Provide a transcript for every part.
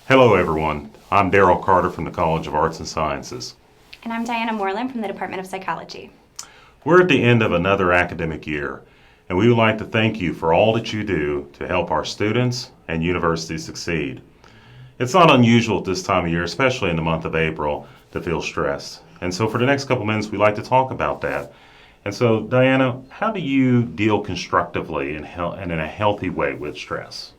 Hello everyone, I'm Daryl Carter from the College of Arts and Sciences. And I'm Morelen from the Department of Psychology. We're at the end of another academic year, and we would like to thank you for all that you do to help our students and universities succeed. It's not unusual at this time of year, especially in the month of April, to feel stressed. And so for the next couple minutes, we'd like to talk about that. And so, Diana, how do you deal constructively and in a healthy way with stress?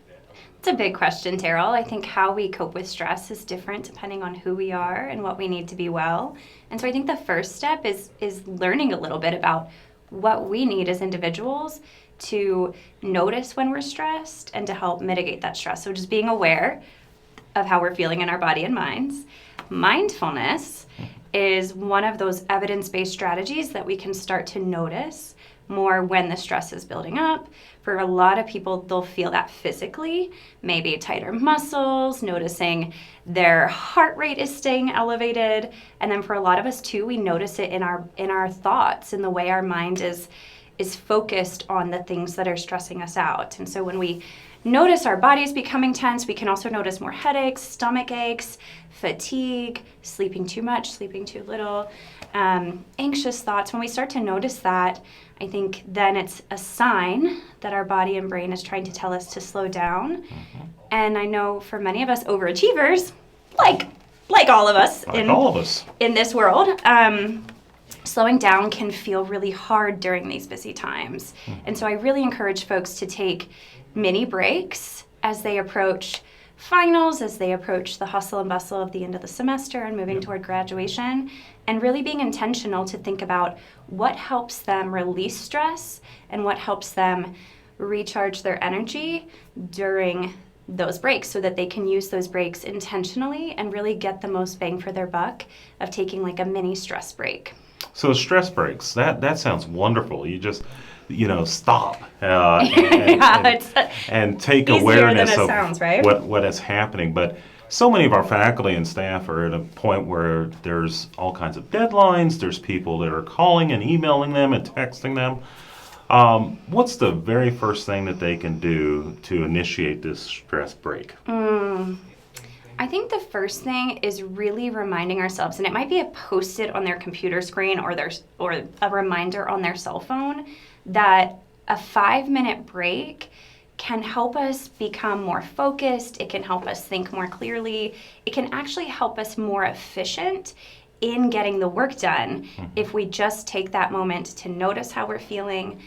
It's a big question, Daryl. I think how we cope with stress is different depending on who we are and what we need to be well. And so I think the first step is learning a little bit about what we need as individuals to notice when we're stressed and to help mitigate that stress. So just being aware of how we're feeling in our body and minds. Mindfulness is one of those evidence-based strategies that we can start to notice more when the stress is building up. For a lot of people, they'll feel that physically, maybe tighter muscles, noticing their heart rate is staying elevated. And then for a lot of us too, we notice it in our thoughts, in the way our mind is focused on the things that are stressing us out. And so when we notice our bodies becoming tense, we can also notice more headaches, stomach aches, fatigue, sleeping too much, sleeping too little, anxious thoughts. When we start to notice that, I think then it's a sign that our body and brain is trying to tell us to slow down. Mm-hmm. And I know for many of us overachievers, like all of us, in this world, slowing down can feel really hard during these busy times. Mm-hmm. And so I really encourage folks to take mini breaks as they approach finals, as they approach the hustle and bustle of the end of the semester and moving toward graduation, and really being intentional to think about what helps them release stress and what helps them recharge their energy during those breaks so that they can use those breaks intentionally and really get the most bang for their buck of taking like a mini stress break. So stress breaks, that sounds wonderful. You just stop and take awareness of sounds, right? what is happening. But so many of our faculty and staff are at a point where there's all kinds of deadlines. There's people that are calling and emailing them and texting them. What's the very first thing that they can do to initiate this stress break? I think the first thing is really reminding ourselves, and it might be a post-it on their computer screen or a reminder on their cell phone, that a 5-minute break can help us become more focused. It can help us think more clearly. It can actually help us more efficient in getting the work done if we just take that moment to notice how we're feeling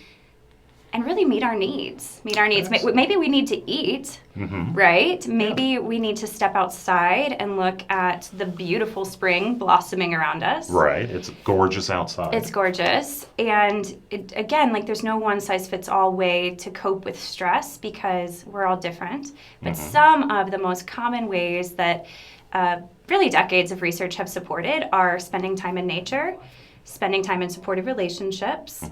and really meet our needs. Yes. Maybe we need to eat, right? Maybe we need to step outside and look at the beautiful spring blossoming around us. Right. It's gorgeous outside. It's gorgeous. And again, there's no one-size-fits-all way to cope with stress because we're all different. But some of the most common ways that really decades of research have supported are spending time in nature, spending time in supportive relationships,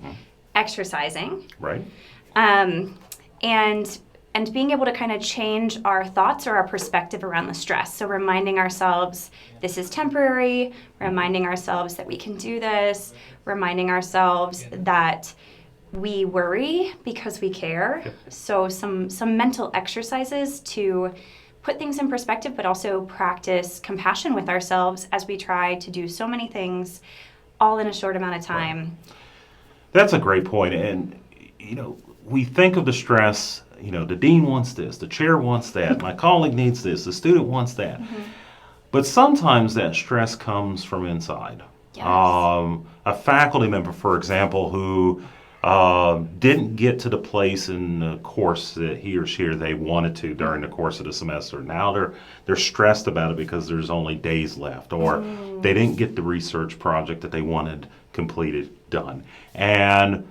exercising, right, and being able to kind of change our thoughts or our perspective around the stress. So reminding ourselves this is temporary, reminding ourselves that we can do this, reminding ourselves that we worry because we care. So some mental exercises to put things in perspective, but also practice compassion with ourselves as we try to do so many things all in a short amount of time. Right. That's a great point. And, we think of the stress, the dean wants this, the chair wants that, my colleague needs this, the student wants that. But sometimes that stress comes from inside. Yes. A faculty member, for example, who didn't get to the place in the course that he or she or they wanted to during the course of the semester. Now they're stressed about it because there's only days left, or they didn't get the research project that they wanted completed done. And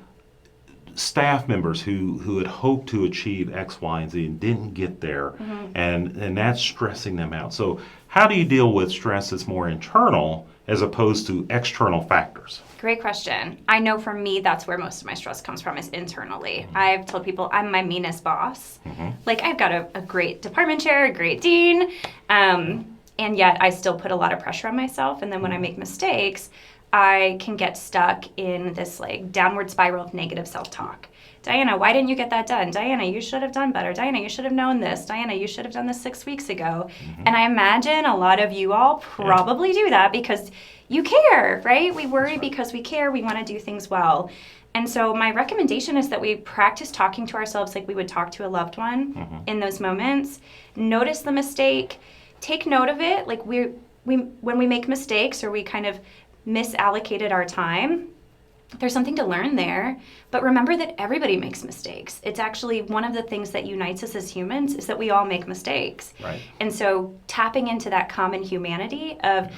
staff members who had hoped to achieve X, Y, and Z and didn't get there, and that's stressing them out. So how do you deal with stress that's more internal as opposed to external factors? Great question. I know for me, that's where most of my stress comes from, is internally. I've told people I'm my meanest boss. I've got a great department chair, a great dean, and yet I still put a lot of pressure on myself. And then when I make mistakes, I can get stuck in this like downward spiral of negative self-talk. Diana, why didn't you get that done? Diana, you should have done better. Diana, you should have known this. Diana, you should have done this 6 weeks ago. And I imagine a lot of you all probably do that because you care, right? We worry because we care. We want to do things well. And so my recommendation is that we practice talking to ourselves like we would talk to a loved one in those moments. Notice the mistake. Take note of it. Like when we make mistakes or we kind of misallocated our time, there's something to learn there. But remember that everybody makes mistakes. It's actually one of the things that unites us as humans is that we all make mistakes. Right. And so tapping into that common humanity of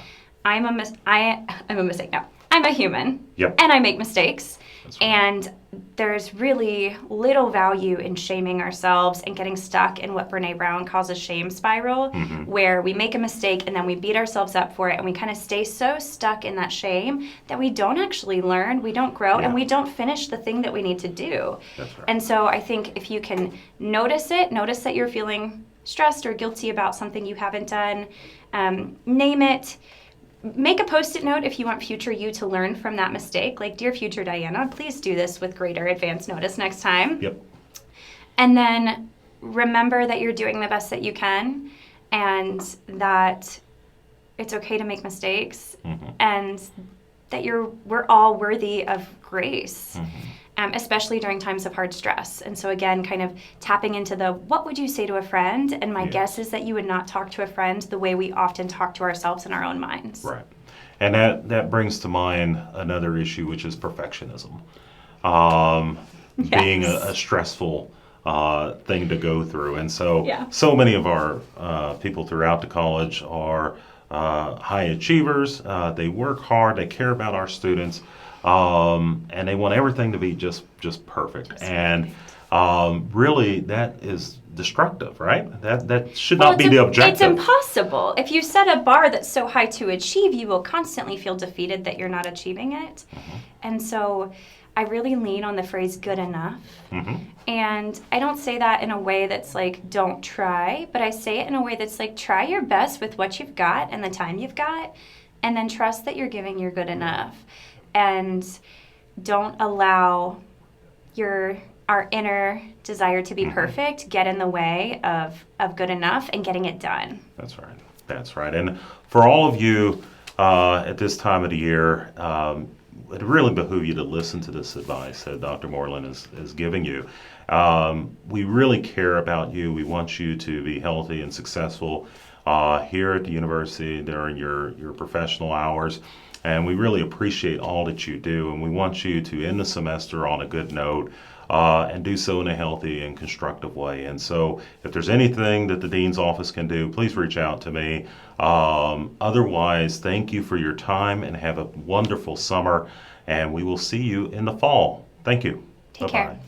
I'm a mistake. No, I'm a human. Yep. And I make mistakes. That's right. And there's really little value in shaming ourselves and getting stuck in what Brene Brown calls a shame spiral, where we make a mistake and then we beat ourselves up for it and we kind of stay so stuck in that shame that we don't actually learn, we don't grow, and we don't finish the thing that we need to do. That's right. And so I think if you can notice that you're feeling stressed or guilty about something you haven't done, name it. Make a Post-it note if you want future you to learn from that mistake. Like, dear future Diana, please do this with greater advance notice next time. Yep. And then remember that you're doing the best that you can and that it's okay to make mistakes and that we're all worthy of grace. Especially during times of hard stress. And so again, kind of tapping into what would you say to a friend? And my guess is that you would not talk to a friend the way we often talk to ourselves in our own minds. Right. And that brings to mind another issue, which is perfectionism. Being a stressful thing to go through. And so many of our people throughout the college are high achievers. They work hard. They care about our students. And they want everything to be just perfect. And really, that is destructive, right? That should not be the objective. It's impossible. If you set a bar that's so high to achieve, you will constantly feel defeated that you're not achieving it. And so I really lean on the phrase good enough. And I don't say that in a way that's like, don't try, but I say it in a way that's like, try your best with what you've got and the time you've got, and then trust that you're giving your good enough. And don't allow our inner desire to be perfect get in the way of good enough and getting it done. That's right. That's right. And for all of you at this time of the year, it really behoove you to listen to this advice that Dr. Morelen is giving you. We really care about you. We want you to be healthy and successful here at the university during your professional hours. And we really appreciate all that you do, and we want you to end the semester on a good note and do so in a healthy and constructive way. And so if there's anything that the Dean's office can do, please reach out to me. Otherwise, thank you for your time and have a wonderful summer, and we will see you in the fall. Thank you. Take Bye-bye. care.